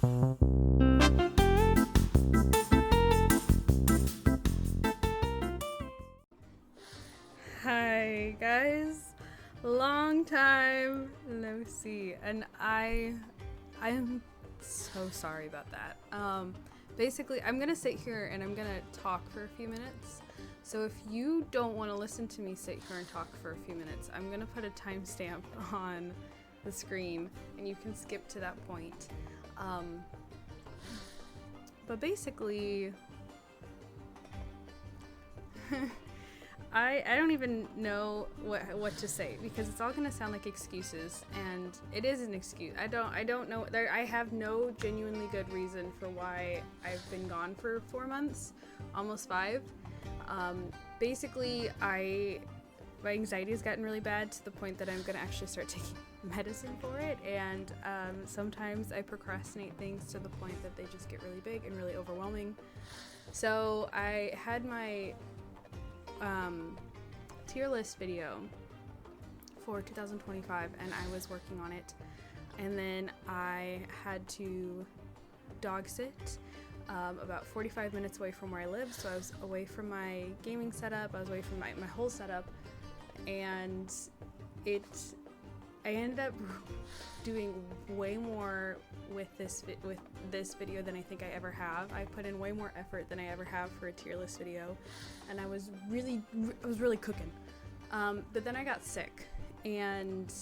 Hi guys, long time no see, and I am so sorry about that. Basically, I'm gonna sit here and I'm gonna talk for a few minutes. So if you don't want to listen to me sit here and talk for a few minutes, I'm gonna put a timestamp on the screen, and you can skip to that point. But basically, I don't even know what to say, because it's all gonna sound like excuses, and it is an excuse. I don't know. I have no genuinely good reason for why I've been gone for 4 months, almost 5. Basically, my anxiety has gotten really bad to the point that I'm gonna actually start taking medicine for it, and sometimes I procrastinate things to the point that they just get really big and really overwhelming. So I had my tier list video for 2025, and I was working on it, and then I had to dog sit about 45 minutes away from where I live, so I was away from my gaming setup, I was away from my whole setup, and I ended up doing way more with this video than I think I ever have. I put in way more effort than I ever have for a tier list video, and I was really cooking. But then I got sick, and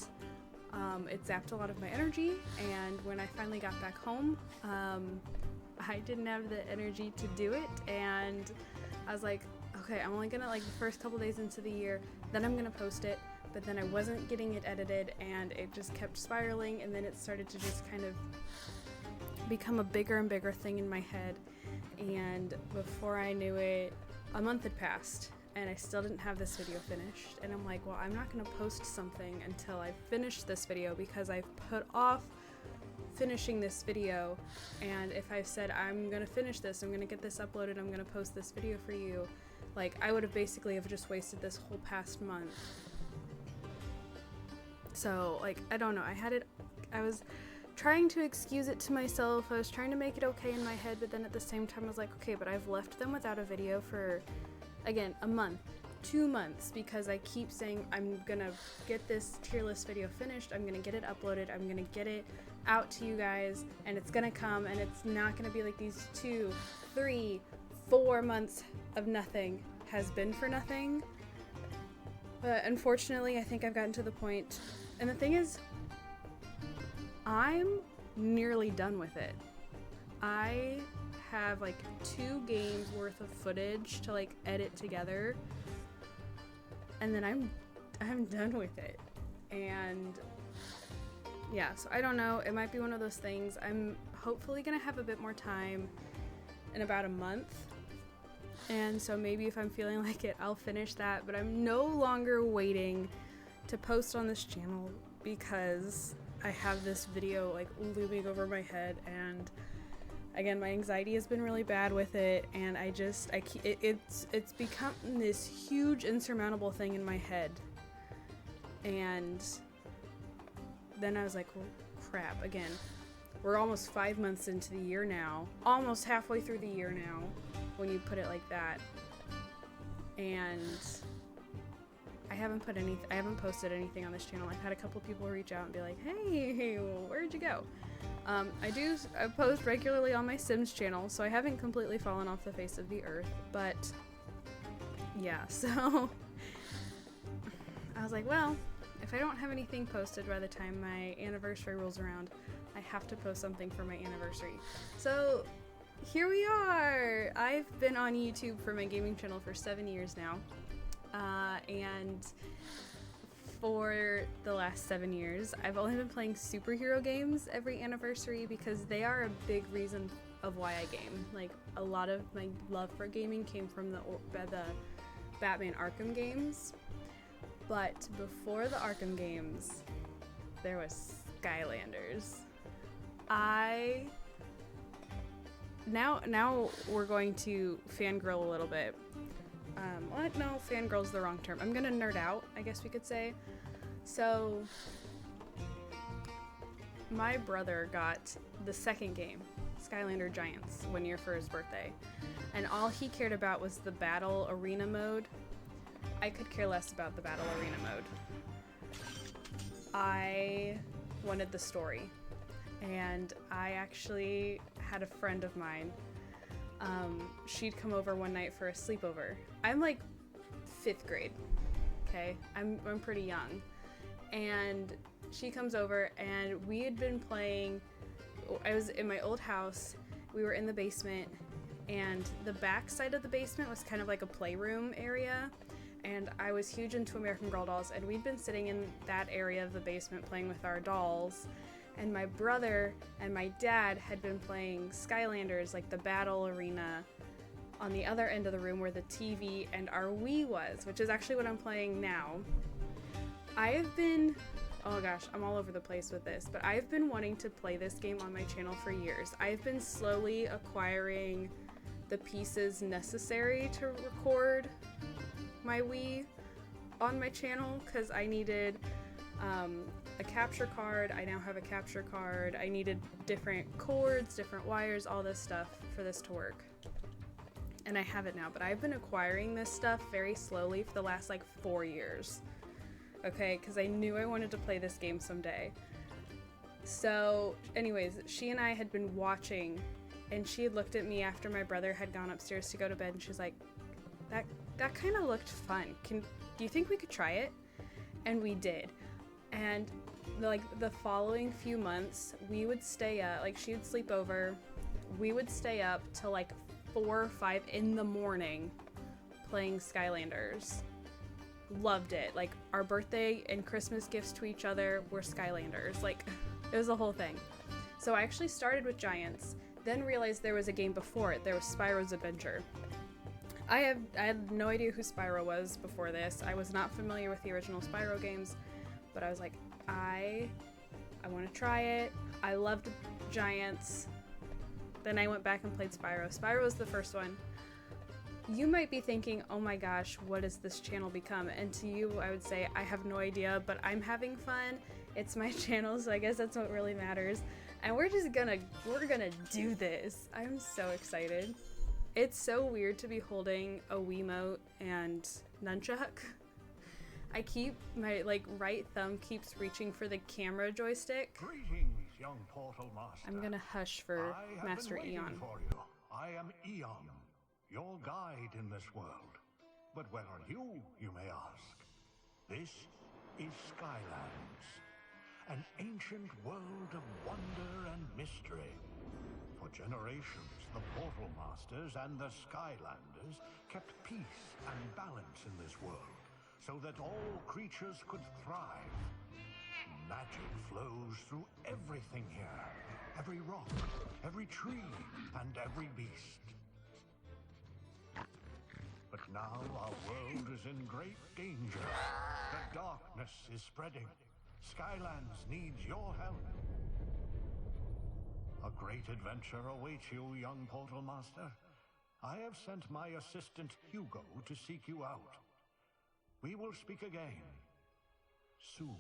it zapped a lot of my energy, and when I finally got back home, I didn't have the energy to do it, and I was like, okay, I'm only gonna, like, the first couple days into the year, then I'm gonna post it. But then I wasn't getting it edited, and it just kept spiraling, and then it started to just kind of become a bigger and bigger thing in my head, and before I knew it, a month had passed, and I still didn't have this video finished, and I'm like, well, I'm not going to post something until I finish this video, because I've put off finishing this video, and if I've said I'm going to finish this, I'm going to get this uploaded, I'm going to post this video for you, like, I would have basically have just wasted this whole past month. So, like, I don't know, I was trying to excuse it to myself, I was trying to make it okay in my head, but then at the same time I was like, okay, but I've left them without a video for, again, a month, 2 months, because I keep saying I'm gonna get this tier list video finished, I'm gonna get it uploaded, I'm gonna get it out to you guys, and it's gonna come, and it's not gonna be like these 2, 3, 4 months of nothing has been for nothing. But unfortunately, I think I've gotten to the point, and the thing is, I'm nearly done with it. I have like 2 games worth of footage to like edit together, and then I'm done with it. And yeah, so I don't know, it might be one of those things. I'm hopefully gonna have a bit more time in about a month. And so maybe if I'm feeling like it, I'll finish that, but I'm no longer waiting to post on this channel because I have this video like looming over my head, and again, my anxiety has been really bad with it, and it's become this huge insurmountable thing in my head. And then I was like, well, crap, again, we're almost 5 months into the year now, almost halfway through the year now, when you put it like that, and I haven't posted anything on this channel. I've had a couple people reach out and be like, hey, where'd you go? I post regularly on my Sims channel, so I haven't completely fallen off the face of the earth, but yeah, so I was like, well, if I don't have anything posted by the time my anniversary rolls around, I have to post something for my anniversary. So here we are! I've been on YouTube for my gaming channel for 7 years now, and for the last 7 years, I've only been playing superhero games every anniversary because they are a big reason of why I game. Like, a lot of my love for gaming came from the Batman Arkham games, but before the Arkham games, there was Skylanders. Now we're going to fangirl a little bit. What? No, fangirl's the wrong term. I'm gonna nerd out, I guess we could say. So, my brother got the second game, Skylander Giants, 1 year for his birthday. And all he cared about was the battle arena mode. I could care less about the battle arena mode. I wanted the story. And I actually had a friend of mine. She'd come over one night for a sleepover. I'm like 5th grade, okay? I'm pretty young. And she comes over and we had been playing, I was in my old house, we were in the basement, and the back side of the basement was kind of like a playroom area, and I was huge into American Girl dolls, and we'd been sitting in that area of the basement playing with our dolls, and my brother and my dad had been playing Skylanders, like the battle arena, on the other end of the room where the TV and our Wii was, which is actually what I'm playing now. I've been, oh gosh, I'm all over the place with this, but I've been wanting to play this game on my channel for years. I've been slowly acquiring the pieces necessary to record my Wii on my channel because I needed a capture card. I now have a capture card. I needed different cords, different wires, all this stuff for this to work. And I have it now, but I've been acquiring this stuff very slowly for the last like 4 years. Okay, because I knew I wanted to play this game someday. So anyways, she and I had been watching, and she had looked at me after my brother had gone upstairs to go to bed, and she's like, that kind of looked fun. Do you think we could try it? And we did. And like the following few months, we would stay up, like she would sleep over, we would stay up till like 4 or 5 in the morning playing Skylanders. Loved it. Like our birthday and Christmas gifts to each other were Skylanders. Like it was a whole thing. So I actually started with Giants, then realized there was a game before it. There was Spyro's Adventure. I had no idea who Spyro was before this. I was not familiar with the original Spyro games, but I was like, I want to try it. I loved Giants. Then I went back and played Spyro. Spyro was the first one. You might be thinking, oh my gosh, what has this channel become? And to you, I would say, I have no idea, but I'm having fun. It's my channel, so I guess that's what really matters. And we're gonna do this. I'm so excited. It's so weird to be holding a Wiimote and nunchuck. I keep, my right thumb keeps reaching for the camera joystick. Greetings, young portal master. I'm gonna hush for Master Eon. For you. I am Eon, your guide in this world. But where are you may ask? This is Skylands, an ancient world of wonder and mystery. For generations, the Portal Masters and the Skylanders kept peace and balance in this world, so that all creatures could thrive. Magic flows through everything here, every rock, every tree, and every beast. But now our world is in great danger. The darkness is spreading. Skylands needs your help. A great adventure awaits you, young Portal Master. I have sent my assistant Hugo to seek you out. We will speak again soon.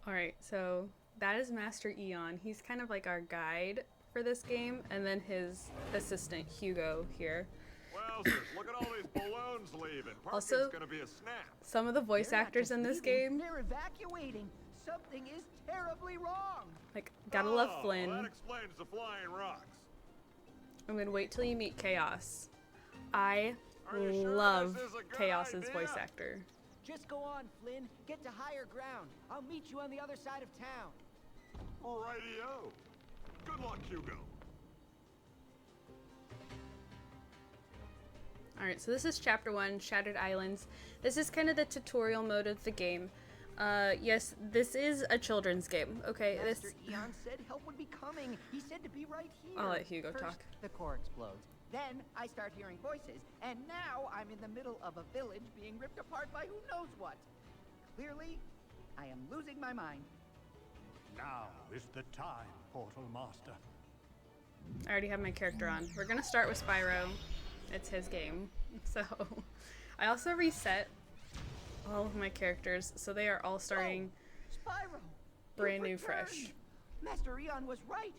Alright, so that is Master Eon. He's kind of like our guide for this game, and then his assistant Hugo here. Wowzers, look at all these balloons leaving. Also, gonna be a snap. Some of the voice actors in this game, They're evacuating. Something is terribly wrong. like, gotta love Flynn. That explains the flying rocks. I'm gonna wait till you meet Chaos. I Are you sure love this is a good Chaos's idea? voice actor. Just go on, Flynn. Get to higher ground. I'll meet you on the other side of town. Radio. Good luck, Hugo. Alright, so this is Chapter 1, Shattered Islands. This is kind of the tutorial mode of the game. Yes, this is a children's game. Okay, Master Eon said help would be coming. He said to be right here. I'll let Hugo First, talk. The core explodes. Then I start hearing voices, and now I'm in the middle of a village being ripped apart by who knows what. Clearly, I am losing my mind. Now is the time, Portal Master. I already have my character on. We're gonna start with Spyro. It's his game. So, I also reset all of my characters, so they are all starting Spyro! brand You've new, fresh. returned. Master Eon was right.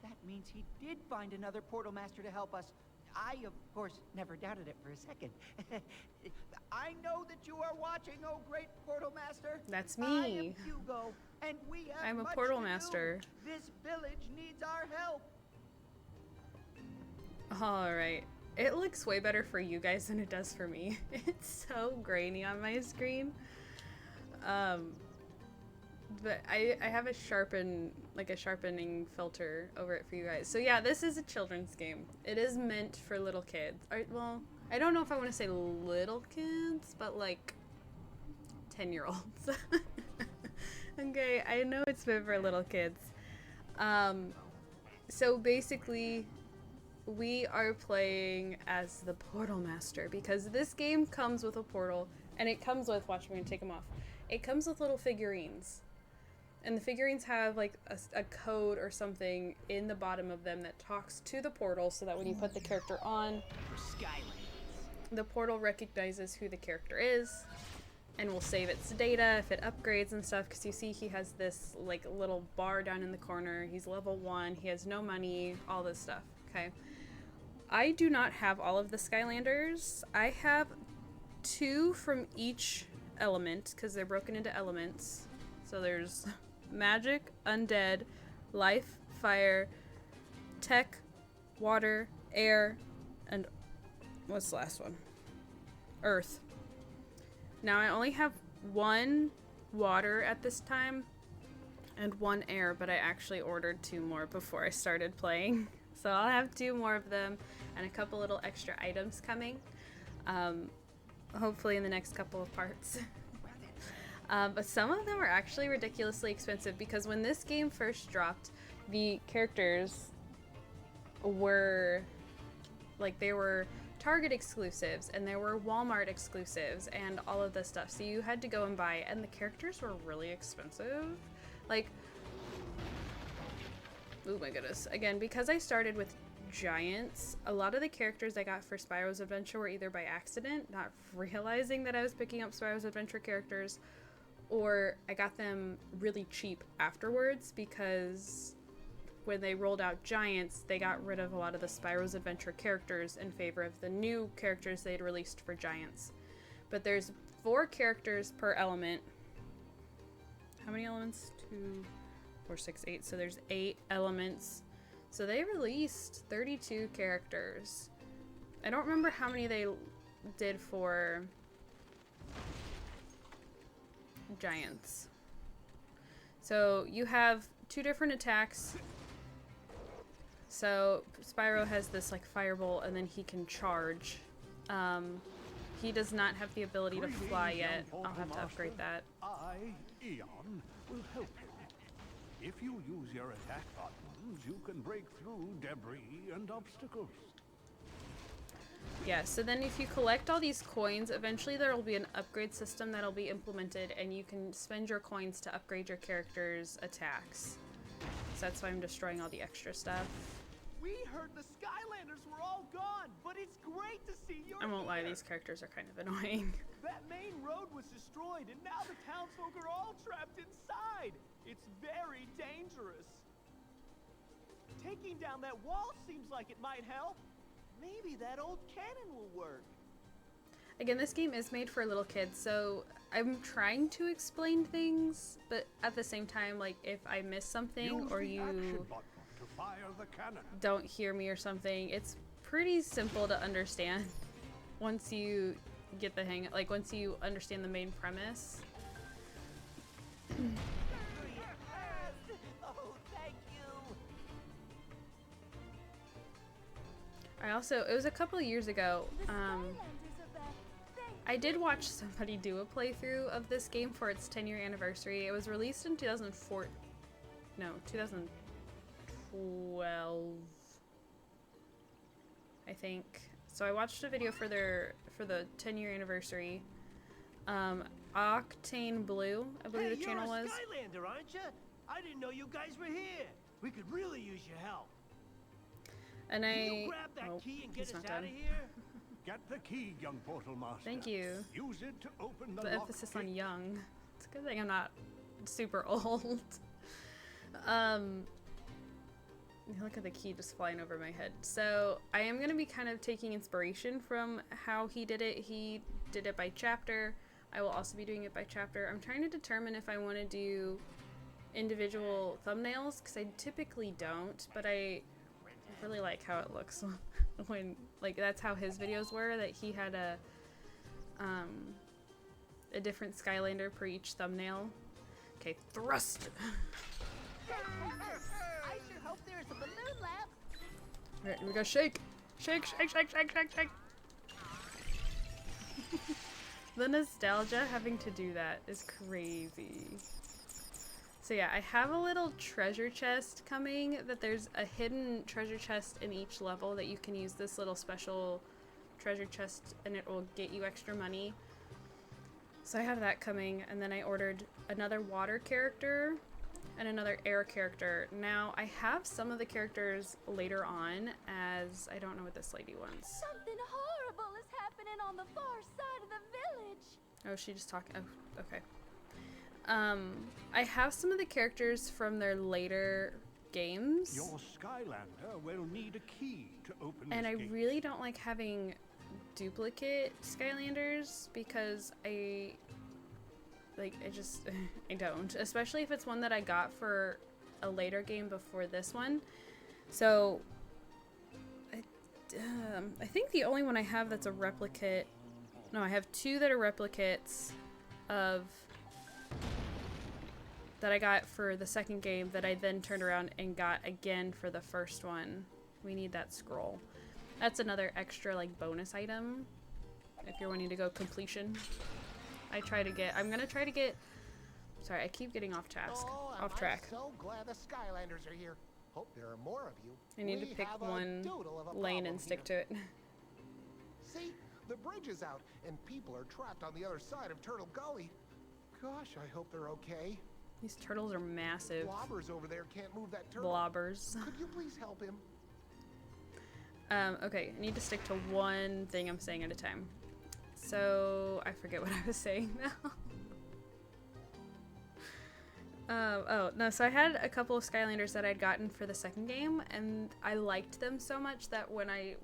That means he did find another portal master to help us. I, of course, never doubted it for a second. I know that you are watching, oh great portal master. That's I me. am Hugo, and we have I'm a much portal to do. master. This village needs our help. Alright. It looks way better for you guys than it does for me. It's so grainy on my screen. But I have a sharpening filter over it for you guys. So yeah, this is a children's game. It is meant for little kids. Well, I don't know if I want to say little kids, but like 10-year-olds. Okay, I know it's meant for little kids. So basically, we are playing as the Portal Master because this game comes with a portal, and it comes with, watch me take them off. It comes with little figurines. And the figurines have like a code or something in the bottom of them that talks to the portal so that when you put the character on, the portal recognizes who the character is and will save its data if it upgrades and stuff, because you see he has this like little bar down in the corner. He's level 1, he has no money, all this stuff, okay? I do not have all of the Skylanders. I have 2 from each element because they're broken into elements. So there's magic, undead, life, fire, tech, water, air, and what's the last one? Earth. Now I only have 1 water at this time and 1 air, but I actually ordered 2 more before I started playing. So I'll have 2 more of them and a couple little extra items coming. Hopefully in the next couple of parts. But some of them are actually ridiculously expensive because when this game first dropped, the characters were like, they were Target exclusives and there were Walmart exclusives and all of this stuff. So you had to go and buy, and the characters were really expensive. Like, oh my goodness. Again, because I started with giants, a lot of the characters I got for Spyro's Adventure were either by accident, not realizing that I was picking up Spyro's Adventure characters, or I got them really cheap afterwards because when they rolled out Giants, they got rid of a lot of the Spyro's Adventure characters in favor of the new characters they'd released for Giants. But there's 4 characters per element. How many elements? 2, 4, 6, 8. So there's 8 elements. So they released 32 characters. I don't remember how many they did for Giants. So you have 2 different attacks. So Spyro has this like firebolt and then he can charge. He does not have the ability to fly yet. I'll have to upgrade that. I, Eon, will help you. If you use your attack buttons, you can break through debris and obstacles. Yeah, so then if you collect all these coins, eventually there will be an upgrade system that'll be implemented and you can spend your coins to upgrade your character's attacks. So that's why I'm destroying all the extra stuff. We heard the Skylanders were all gone, but it's great to see you're I won't lie, here. these characters are kind of annoying. That main road was destroyed, and now the townsfolk are all trapped inside. It's very dangerous. Taking down that wall seems like it might help. Maybe that old cannon will work. Again, this game is made for little kids, so I'm trying to explain things, but at the same time, like, if I miss something Use or the you action button to fire the cannon. don't hear me or something, it's pretty simple to understand once you get the hang, like once you understand the main premise. Oh, thank you. I also, it was a couple of years ago, I did watch somebody do a playthrough of this game for its 10-year anniversary. It was released in 2012. I think. So I watched a video for the 10-year anniversary. Octane Blue, I believe the channel was. You're a Skylander, aren't you? I didn't know you guys were here. We could really use your help. And Can you grab that oh, key and he's get us not out done. of here? Get the key, young portal master. Thank you. Use it to open the The lock emphasis gate. on young. It's a good thing I'm not super old. Look at the key just flying over my head. So I am going to be kind of taking inspiration from how he did it. He did it by chapter. I will also be doing it by chapter. I'm trying to determine if I want to do individual thumbnails, because I typically don't, but I really like how it looks when, like, that's how his videos were, that he had a different Skylander per each thumbnail. Okay, thrust! I sure hope there's a balloon left. Alright, here we go. Shake! Shake, shake, shake, shake, shake, shake! The nostalgia having to do that is crazy. So yeah, I have a little treasure chest coming, that there's a hidden treasure chest in each level that you can use this little special treasure chest and it will get you extra money. So I have that coming, and then I ordered another water character and another air character. Now, I have some of the characters later on, as I don't know what this lady wants. Something horrible is happening on the far side of the village. Oh, she just talking. Oh, okay. I have some of the characters from their later games. Your Skylander will need a key to open And this I gate. really don't like having duplicate Skylanders, because I don't. Especially if it's one that I got for a later game before this one. So, I think the only one I have that's a replicate... No, I have two that are replicates of... that I got for the second game that I then turned around and got again for the first one. We need that scroll. That's another extra, like, bonus item if you're wanting to go completion. I'm gonna try to get... Sorry, I keep getting off task. Off track. I'm so glad the Skylanders are here. Hope there are more of you. I need to We pick have a one doodle of a lane problem and stick here. to it. See, the bridge is out, and people are trapped on the other side of Turtle Gully. Gosh, I hope they're okay. These turtles are massive. Blobbers over there can't move that turtle. Blobbers. Could you please help him? Okay, I need to stick to one thing I'm saying at a time. So, I forget what I was saying now. Oh, no, so I had a couple of Skylanders that I'd gotten for the second game, and I liked them so much that when I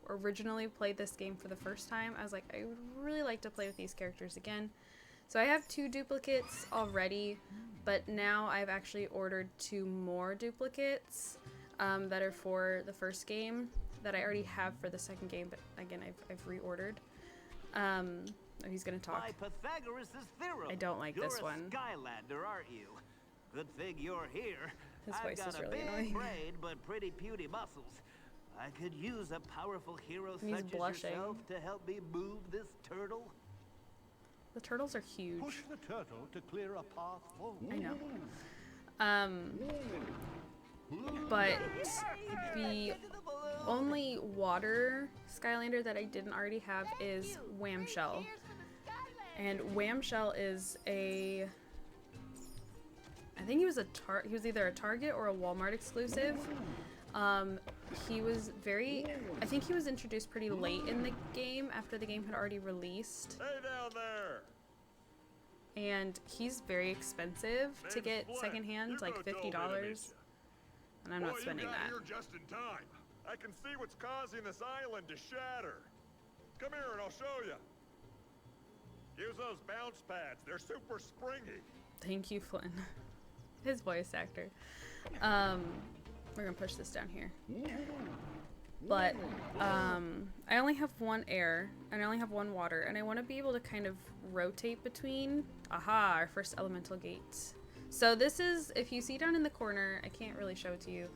originally played this game for the first time, I was like, I would really like to play with these characters again. So I have 2 duplicates already, but now I've actually ordered 2 more duplicates that are for the first game that I already have for the second game, but again, I've reordered. Oh, he's gonna talk. By Pythagoras' theorem. I don't like this one. You're a Skylander, aren't you? Good thing you're here. His I've voice got is a really big annoying. brain, but pretty puny muscles. I could use a powerful hero And he's such blushing. as yourself to help me move this turtle. The turtles are huge. Push the turtle to clear a path forward. I know. But the only water Skylander that I didn't already have is Whamshell. And Whamshell is a... I think he was either a Target or a Walmart exclusive. He was I think he was introduced pretty late in the game, after the game had already released. Hey down there! And he's very expensive to Name's get Flynn. secondhand, You like could have told me to meet $50. ya. And I'm not Boy, spending you got that. here just in time. I can see what's causing this island to shatter. Come here and I'll show you. Use those bounce pads. They're super springy. Thank you, Flynn. His voice actor. We're gonna push this down here. But I only have 1 air and I only have 1 water, and I want to be able to kind of rotate between. Aha, our first elemental gate. So this is, if you see down in the corner, I can't really show it to you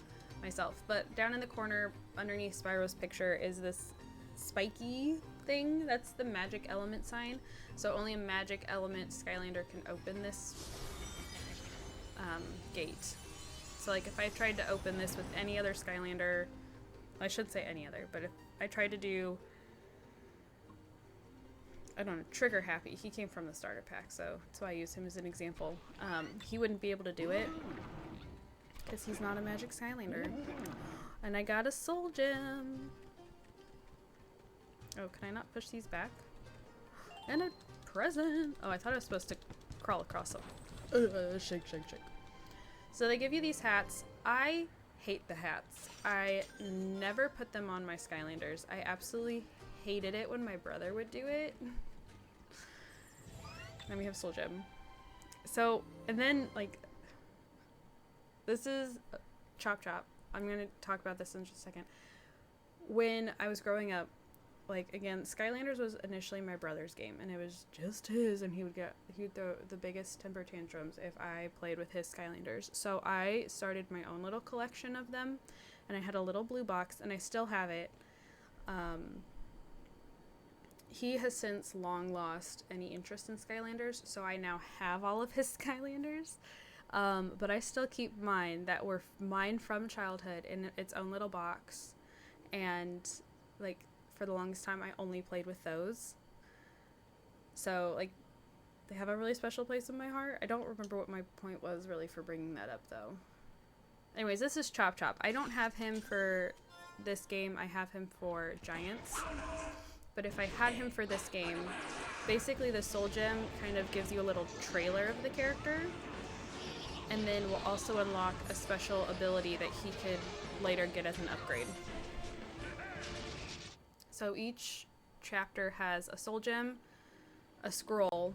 myself, but down in the corner underneath Spyro's picture is this spiky thing. That's the magic element sign. So only a magic element Skylander can open this gate. So like if I tried to open this with any other Skylander, I should say any other, but if I tried to do, I don't know, Trigger Happy, he came from the starter pack, so that's why I use him as an example. He wouldn't be able to do it because he's not a magic Skylander. And I got a soul gem. Oh, can I not push these back? And a present! Oh, I thought I was supposed to crawl across them. Shake, shake, shake. So they give you these hats. I hate the hats. I never put them on my Skylanders. I absolutely hated it when my brother would do it. Then we have Soul Gem. So, and then, like, this is Chop Chop. I'm gonna talk about this in just a second. When I was growing up, like, again, Skylanders was initially my brother's game, and it was just his, and he would throw the biggest temper tantrums if I played with his Skylanders. So I started my own little collection of them, and I had a little blue box, and I still have it. He has since long lost any interest in Skylanders, so I now have all of his Skylanders. But I still keep mine that were mine from childhood in its own little box, and, like, for the longest time I only played with those. So, like, they have a really special place in my heart. I don't remember what my point was really for bringing that up, though. Anyways, this is Chop Chop. I don't have him for this game. I have him for Giants. But if I had him for this game, basically the Soul Gem kind of gives you a little trailer of the character, and then will also unlock a special ability that he could later get as an upgrade. So each chapter has a Soul Gem, a scroll,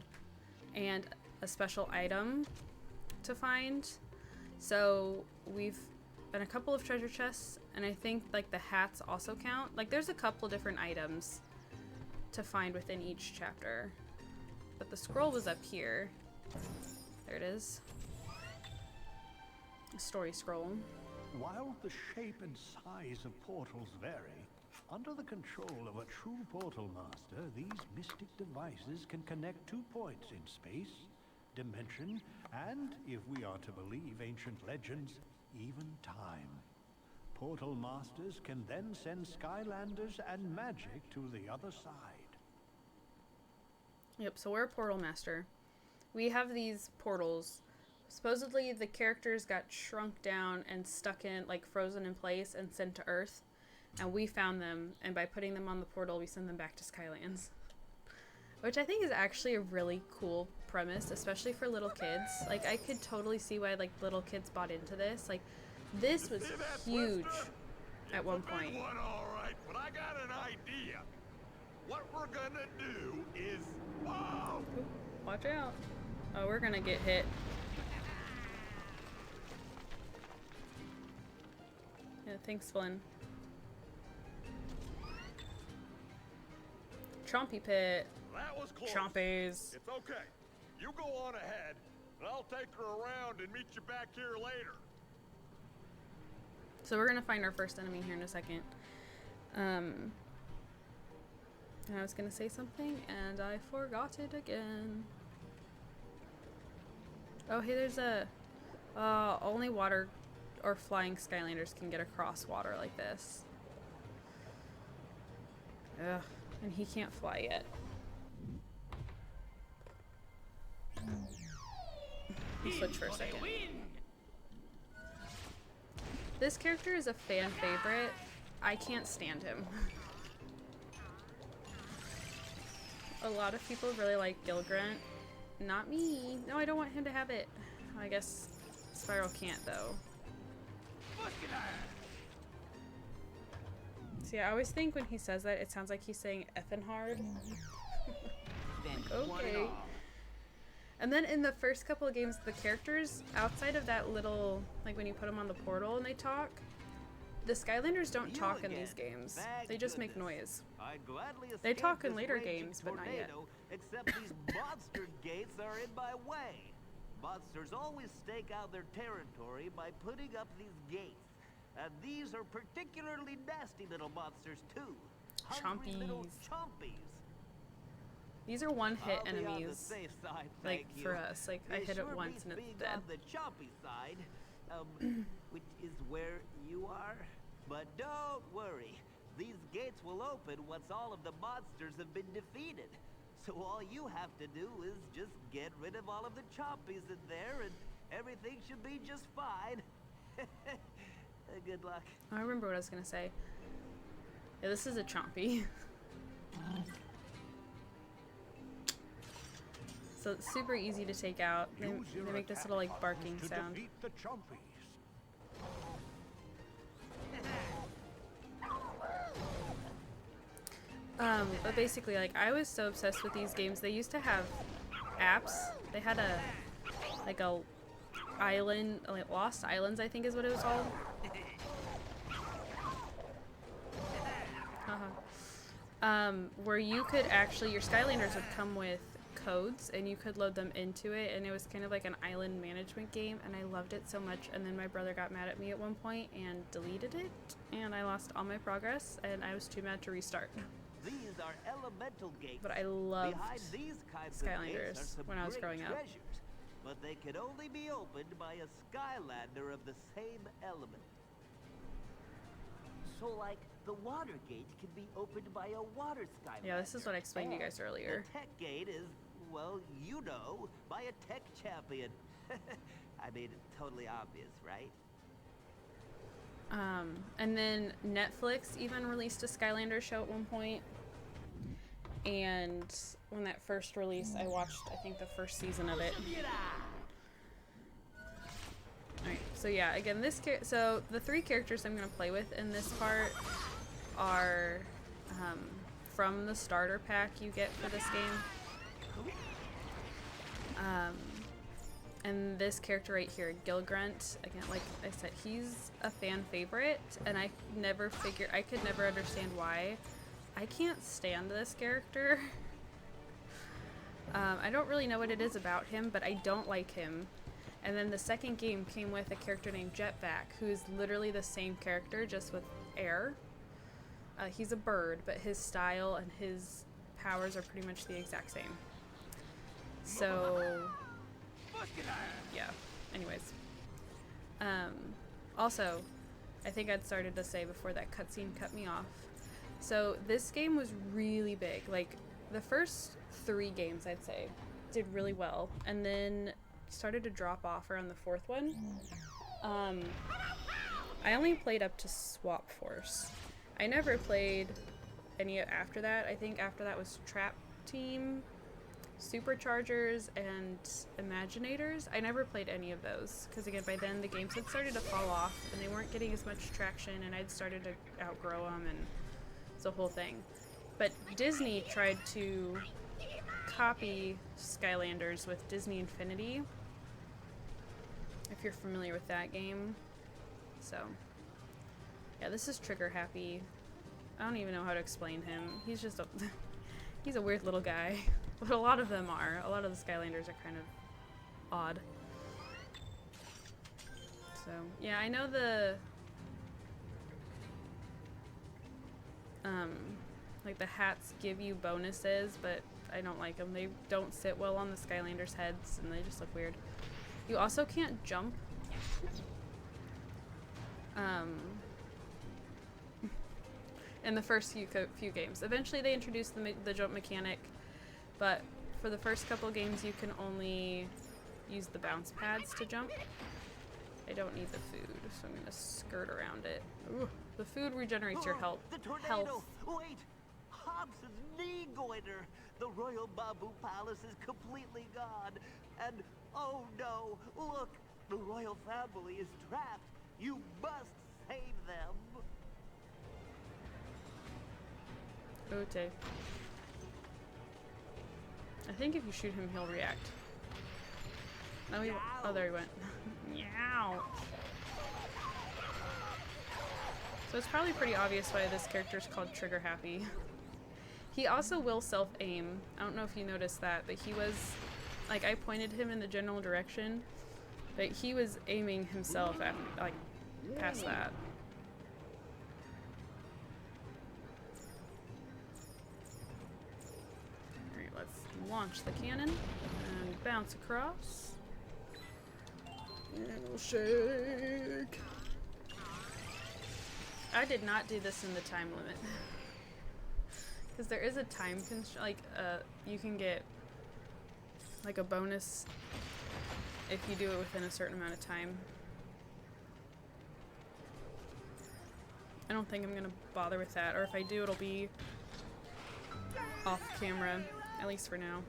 and a special item to find. So we've done a couple of treasure chests, and I think, like, the hats also count. Like, there's a couple different items to find within each chapter. But the scroll was up here. There it is. A story scroll. While the shape and size of portals vary, under the control of a true portal master, these mystic devices can connect 2 points in space, dimension, and, if we are to believe ancient legends, even time. Portal masters can then send Skylanders and magic to the other side. Yep, so we're a portal master. We have these portals. Supposedly the characters got shrunk down and stuck in, like, frozen in place and sent to Earth. And we found them, and by putting them on the portal, we send them back to Skylands. Which I think is actually a really cool premise, especially for little kids. Like, I could totally see why, like, little kids bought into this. Like, this was huge at one point. One, all right, but I got an idea. What we're gonna do is, whoa! Ooh, watch out. Oh, we're gonna get hit. Yeah, thanks, Flynn. Chompy pit. That was close. Chompies. It's okay. You go on ahead, and I'll take her around and meet you back here later. So we're gonna find our first enemy here in a second. And I was gonna say something, and I forgot it again. Oh, hey, there's a... only water or flying Skylanders can get across water like this. Ugh, and he can't fly yet. Let's switch for a second. This character is a fan favorite. I can't stand him. A lot of people really like Gilgrunt. Not me. No, I don't want him to have it. I guess Spyro can't, though. See, I always think when he says that, it sounds like he's saying effing hard. Okay. And then in the first couple of games, the characters, outside of that little, like when you put them on the portal and they talk, the Skylanders don't talk in these games. They just make noise. They talk in later games, but not yet. Except these monster gates are in my way. Monsters always stake out their territory by putting up these gates. And these are particularly nasty little monsters too. Hungry little chompies. These are one-hit I'll be on the enemies, safe side, like, thank for you. us. Like, I They hit it sure once and beats it's being dead. on the chompy side, which is where you are. But don't worry, these gates will open once all of the monsters have been defeated. So all you have to do is just get rid of all of the chompies in there, and everything should be just fine. Good luck. I remember what I was gonna say. Yeah, this is a chompy. So it's super easy to take out. They make this little like barking to sound. defeat the Chompies. But basically, like, I was so obsessed with these games. They used to have apps. They had a island, like Lost Islands, I think is what it was called. Where you could actually, your Skylanders would come with codes and you could load them into it, and it was kind of like an island management game, and I loved it so much. And then my brother got mad at me at one point and deleted it, and I lost all my progress, and I was too mad to restart. These are elemental gates. But I loved Behind these kinds Skylanders of gates are some when I was great growing up. treasures, but they can only be opened by a Skylander of the same element. So, like, the water gate can be opened by a water Skylander. Yeah, this is what I explained to you guys earlier. The tech gate is, well, you know, by a tech champion. I mean, totally obvious, right? And then Netflix even released a Skylanders show at one point. And when that first released, I watched, I think, the first season of it. Alright, so yeah, again, so the 3 characters I'm going to play with in this part are from the starter pack you get for this game. And this character right here, Gilgrunt, again, like I said, he's a fan favorite, and I could never understand why. I can't stand this character. I don't really know what it is about him, but I don't like him. And then the second game came with a character named Jetpack, who's literally the same character, just with air. He's a bird, but his style and his powers are pretty much the exact same. So, yeah. Anyways. Also, I think I'd started to say before that cutscene cut me off. So this game was really big. Like, the first 3 games, I'd say, did really well, and then started to drop off around the 4th one. I only played up to Swap Force. I never played any after that. I think after that was Trap Team, Superchargers, and Imaginators. I never played any of those, because again, by then the games had started to fall off, and they weren't getting as much traction, and I'd started to outgrow them, and it's a whole thing. But Disney tried to copy Skylanders with Disney Infinity, if you're familiar with that game. So, yeah, this is Trigger Happy. I don't even know how to explain him. He's just he's a weird little guy. But a lot of them are. A lot of the Skylanders are kind of odd. So, yeah, I know like the hats give you bonuses, but I don't like them. They don't sit well on the Skylanders' heads, and they just look weird. You also can't jump. In the first few games. Eventually they introduced the jump mechanic, but for the first couple games you can only use the bounce pads to jump. I don't need the food, so I'm gonna skirt around it. Ooh, the food regenerates your health. The tornado! Wait! Hobbs's knee goiter! The Royal Babu Palace is completely gone. And, oh no, look! The royal family is trapped. You must save them. Okay. I think if you shoot him, he'll react. Oh, there he went. Meow. So it's probably pretty obvious why this character is called Trigger Happy. He also will self-aim. I don't know if you noticed that, but he was, like, I pointed him in the general direction, but he was aiming himself at, like, past that. Alright, let's launch the cannon and bounce across. And we'll shake. I did not do this in the time limit. Because there is a time constraint, like, you can get, like, a bonus if you do it within a certain amount of time. I don't think I'm gonna bother with that, or if I do, it'll be off camera, at least for now.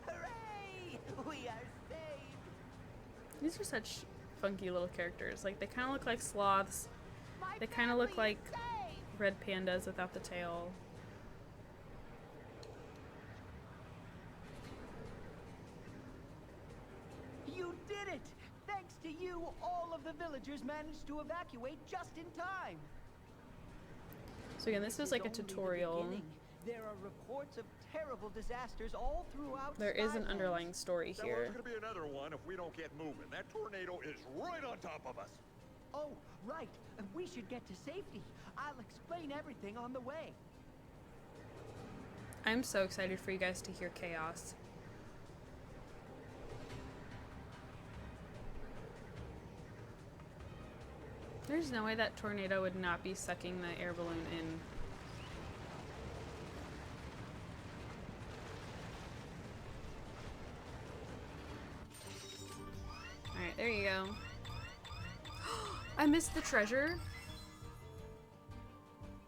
Hooray! We are saved! These are such funky little characters. Like, they kind of look like sloths. They kind of look like red pandas without the tail. You did it! Thanks to you, all of the villagers managed to evacuate just in time. So again, this is like a Only the tutorial. beginning. There are reports of terrible disasters all throughout There is an Skylanders. underlying story Now, here. there's gonna be another one if we don't get moving. That tornado is right on top of us. Oh, right. We should get to safety. I'll explain everything on the way. I'm so excited for you guys to hear chaos. There's no way that tornado would not be sucking the air balloon in. Alright, there you go. I missed the treasure.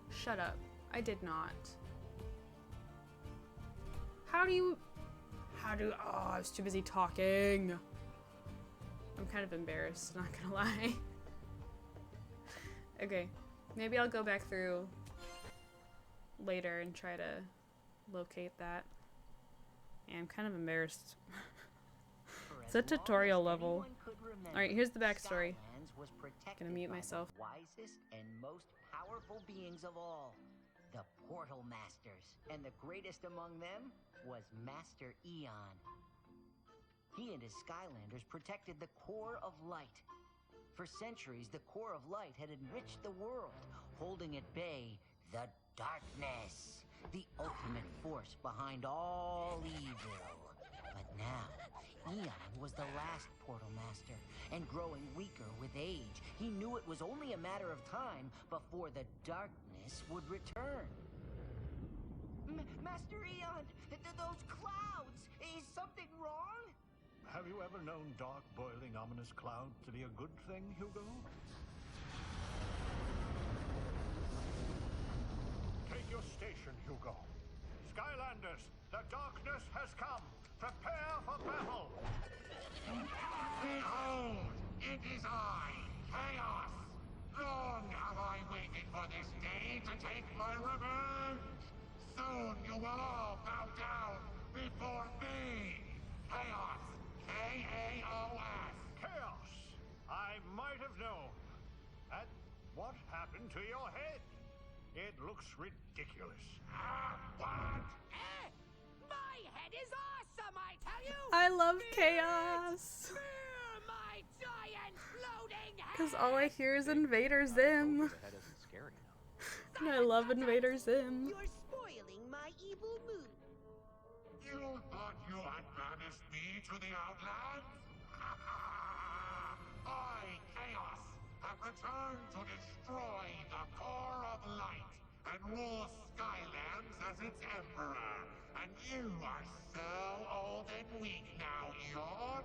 Shut up. I did not. Oh, I was too busy talking. I'm kind of embarrassed, not gonna lie. Okay, maybe I'll go back through later and try to locate that. Yeah, I'm kind of embarrassed. It's a tutorial level. Alright, here's the backstory. Gonna mute myself. Wisest and most powerful beings of all, the Portal Masters, and the greatest among them was Master Eon. He and his Skylanders protected the core of light. For centuries, the core of light had enriched the world, holding at bay the darkness, the ultimate force behind all evil. But now, Eon was the last Portal Master, and growing weaker with age, he knew it was only a matter of time before the darkness would return. Master Eon, those clouds, is something wrong? Have you ever known dark, boiling, ominous cloud to be a good thing, Hugo? Take your station, Hugo. Skylanders, the darkness has come. Prepare for battle. Behold, it is I, Chaos. Long have I waited for this day to take my revenge. Soon you will all bow down before me, Chaos. K-A-O-S. Chaos! I might have known. And what happened to your head? It looks ridiculous. What? My head is awesome, I tell you! I love chaos! My giant floating head! Because all I hear is Invader Zim. That isn't scary enough. And I love Invader Zim. You're spoiling my evil mood. You thought you had banished me to the Outlands? I, Chaos, have returned to destroy the core of light and rule Skylands as its emperor. And you are so old and weak now, Eon.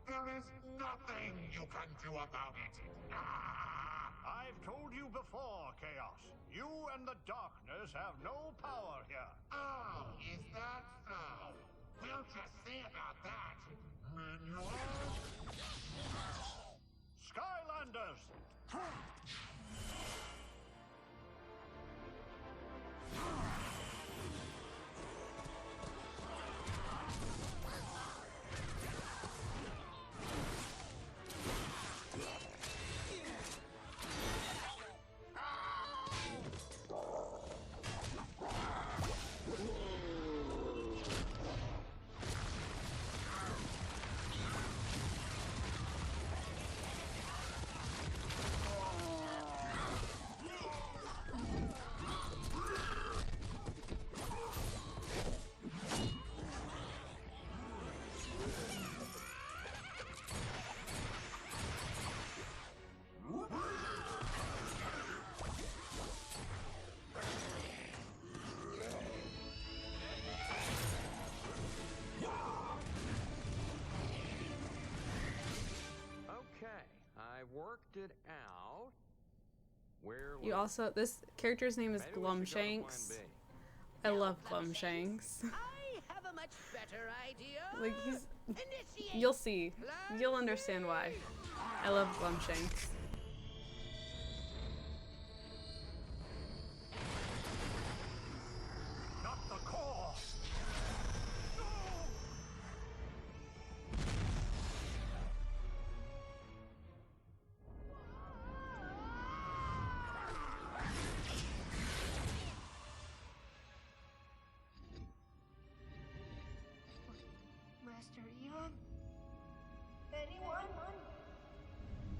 There is nothing you can do about it. I've told you before, Chaos. You and the darkness have no power here. Oh, is that so? We'll just see about that. Minions? Skylanders! Worked it out. Where You also, this character's name is maybe we should go to plan Glumshanks. B. I love Glumshanks. I have a much better idea. Like you'll see. You'll understand why. I love Glumshanks. Not the core! Master Eon? Anyone?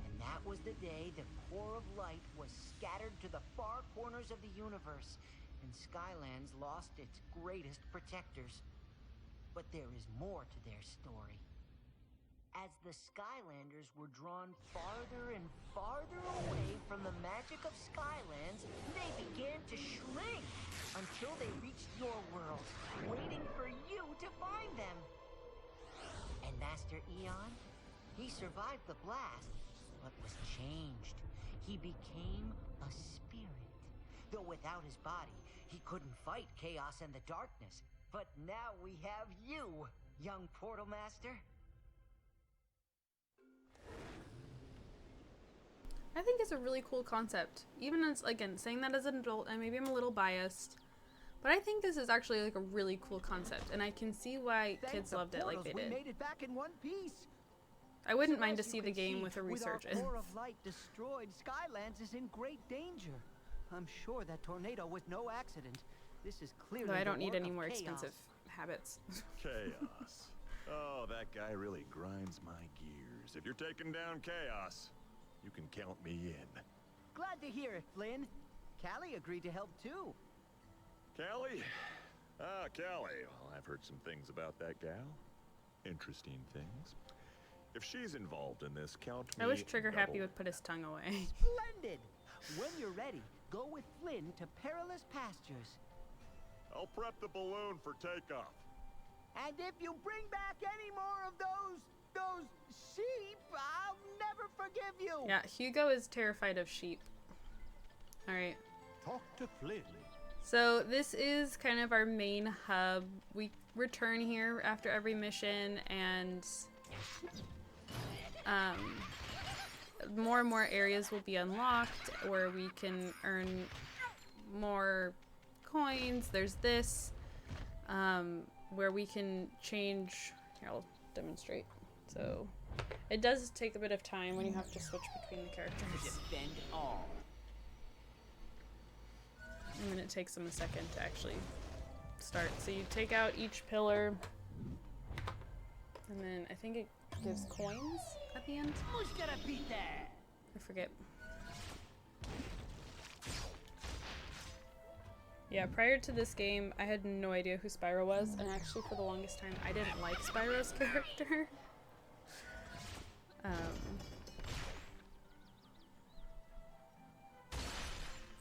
And that was the day the core of light was scattered to the far corners of the universe, and Skylands lost its greatest protectors. But there is more to their story. As the Skylanders were drawn farther and farther away from the magic of Skylands, they began to shrink until they reached your world, waiting for you to find them. And Master Eon, he survived the blast, but was changed. He became a spirit. Though without his body, he couldn't fight chaos and the darkness. But now we have you, young Portal Master. I think it's a really cool concept. Even as, again, saying that as an adult, and maybe I'm a little biased, but I think this is actually like a really cool concept, and I can see why kids loved it like they did. We made it back in one piece. I wouldn't mind to As see you the can game see, with a our resurgence. core of light destroyed, Skylands is in great danger. I'm sure that tornado was no accident. This is clearly Though I don't the need work any of more chaos. expensive habits. Chaos. Oh, that guy really grinds my gears. If you're taking down chaos, you can count me in. Glad to hear it, Flynn. Callie agreed to help too. Callie? Ah, Callie. Well, I've heard some things about that gal. Interesting things. If she's involved in this, count me I wish Trigger Happy double. would put his tongue away. Splendid! When you're ready, go with Flynn to perilous pastures. I'll prep the balloon for takeoff. And if you bring back any more of those sheep, I'll never forgive you. Yeah, Hugo is terrified of sheep. Alright. Talk to Flynn. So this is kind of our main hub. We return here after every mission, and more and more areas will be unlocked where we can earn more coins. There's this where we can change. Here, I'll demonstrate. So it does take a bit of time when you have to switch between the characters. Defend all. And then it takes them a second to actually start. So you take out each pillar, and then I think it gives coins at the end. Who's gonna beat that? I forget. Yeah, prior to this game, I had no idea who Spyro was, and actually for the longest time, I didn't like Spyro's character.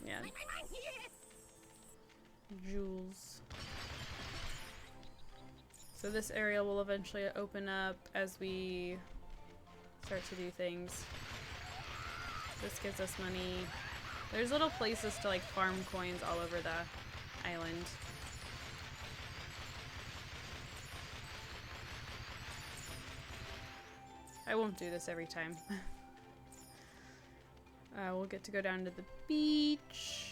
Yeah. Jules. So this area will eventually open up as we start to do things. This gives us money. There's little places to like farm coins all over the island. I won't do this every time. We'll get to go down to the beach.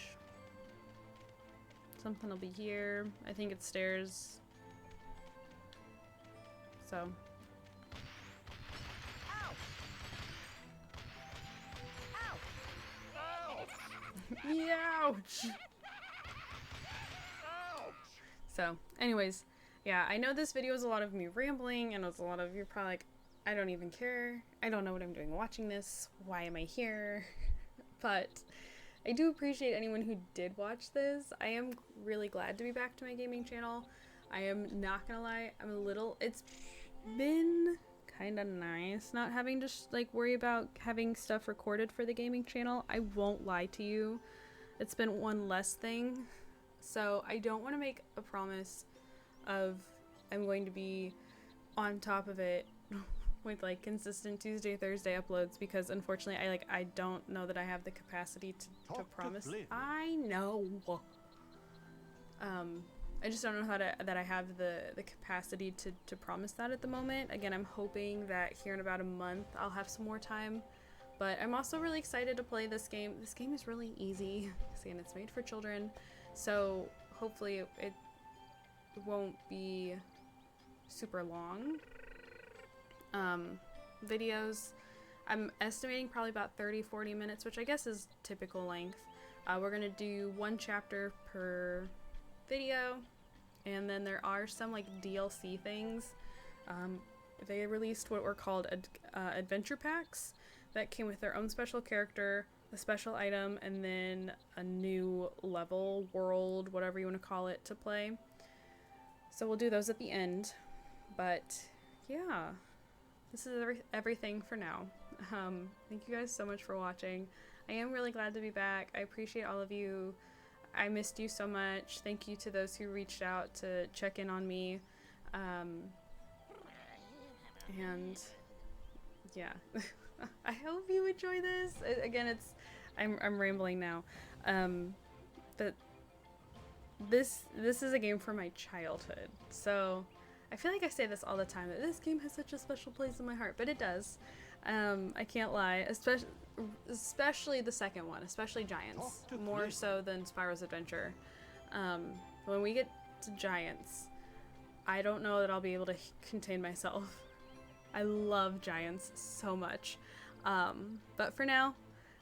Something will be here. I think it's stairs. So. Ouch! So, anyways, yeah, I know this video is a lot of me rambling, and it's a lot of you're probably like, I don't even care. I don't know what I'm doing watching this. Why am I here? But I do appreciate anyone who did watch this. I am really glad to be back to my gaming channel. I am not gonna lie, it's been kind of nice not having to like worry about having stuff recorded for the gaming channel. I won't lie to you. It's been one less thing. So I don't want to make a promise of I'm going to be on top of it with like consistent Tuesday, Thursday uploads, because unfortunately I don't know that I have the capacity to promise. I know. I just don't know that I have the capacity to promise that at the moment. Again, I'm hoping that here in about a month I'll have some more time. But I'm also really excited to play this game. This game is really easy. Again, it's made for children, so hopefully it won't be super long. Videos, I'm estimating probably about 30-40 minutes, which I guess is typical length. We're gonna do 1 chapter per video, and then there are some like DLC things. They released what were called adventure packs that came with their own special character, a special item, and then a new level, world, whatever you want to call it, to play. So we'll do those at the end. But yeah, this is everything for now. Thank you guys so much for watching. I am really glad to be back. I appreciate all of you. I missed you so much. Thank you to those who reached out to check in on me. And yeah, I hope you enjoy this. Again, I'm rambling now. But this is a game from my childhood. So I feel like I say this all the time, that this game has such a special place in my heart, but it does. I can't lie, especially the second one, especially Giants, more so than Spyro's Adventure. When we get to Giants, I don't know that I'll be able to contain myself. I love Giants so much. But for now,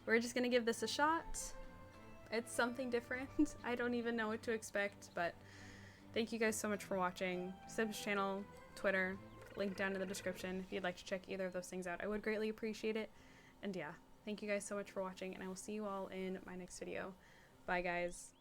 we're just gonna give this a shot. It's something different. I don't even know what to expect, but thank you guys so much for watching. Sim's channel, Twitter, link down in the description if you'd like to check either of those things out. I would greatly appreciate it. And yeah, thank you guys so much for watching, and I will see you all in my next video. Bye, guys.